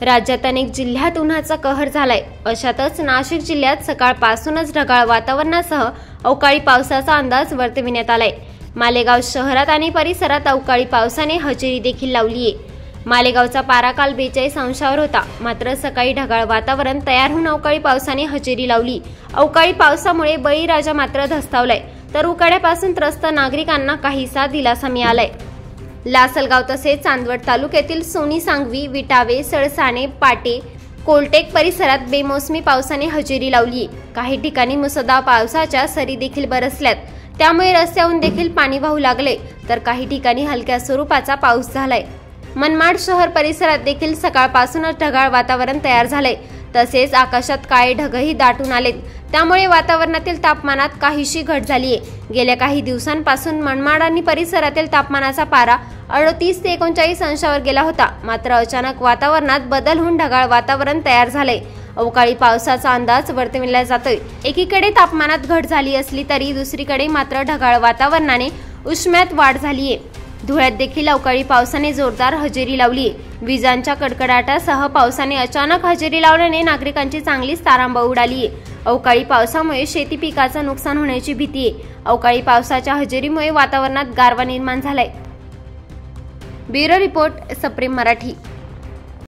राज्यात अनेक जिल्ह्यात उन्हाचा कहर झालाय। अशातच नाशिक जिल्ह्यात सकाळपासूनच ढगाळ वातावरणासह अवकाळी पावसाचा अंदाज वर्तविण्यात आलाय। मालेगाव शहरात आणि परिसरात अवकाळी पावसाने हजेरी देखील लावली आहे। मालेगावचा पारा काल 42 अंशावर होता, मात्र सकाळी ढगाळ वातावरण तयार होऊन अवकाळी पावसाने हजेरी लावली। अवकाळी पावसामुळे बळीराजा मात्र धस्तावलाय, तर उकाड्यापासून त्रस्त नागरिकांना काहीसा दिलासा मिळालाय। लासलगाव तसेच चांदवड तालुक्यातील सोनी, सांगवी, विटावे, सळसाणे, पाटे, कोलटेक परिसरात बेमोसमी पावसाने हजेरी लावली। काही ठिकाणी मुसळधार पावसाच्या सरी देखील बरसल्यात, त्यामुळे रस्त्यावरून देखील पाणी वाहू लागले, तर काही ठिकाणी हलक्या स्वरूपाचा पाऊस झालाय। मनमाड शहर परिसरात देखील सकाळपासूनच ढगाळ वातावरण तयार झाले, तसेच आकाशात काळे ढगही दाटून आलेत, त्यामुळे वातावरणातील तापमानात काहीशी घट झाली आहे। गेल्या काही दिवसांपासून मनमाड आणि परिसरातील तापमानाचा पारा 38 ते 39 अंशावर गेला होता, मात्र अचानक वातावरणात बदल होऊन ढगाळ वातावरण तयार झाले। अवकाळी पावसाचा अंदाज वर्तविला जातोय। एकीकडे तापमानात घट झाली असली तरी दुसरीकडे मात्र ढगाळ वातावरणाने उष्म्यात वाढ झाली आहे। धुळ्यात देखील अवकाळी पावसाने जोरदार हजेरी लावली आहे। विजांच्या कडकडाटासह पावसाने अचानक हजेरी लावल्याने नागरिकांची चांगलीच तारांबळ उडाली आहे। अवकाळी पावसामुळे शेती पिकाचं नुकसान होण्याची भीती आहे। अवकाळी पावसाच्या हजेरीमुळे वातावरणात गारवा निर्माण झालाय। ब्युरो रिपोर्ट, सप्रेम मराठी।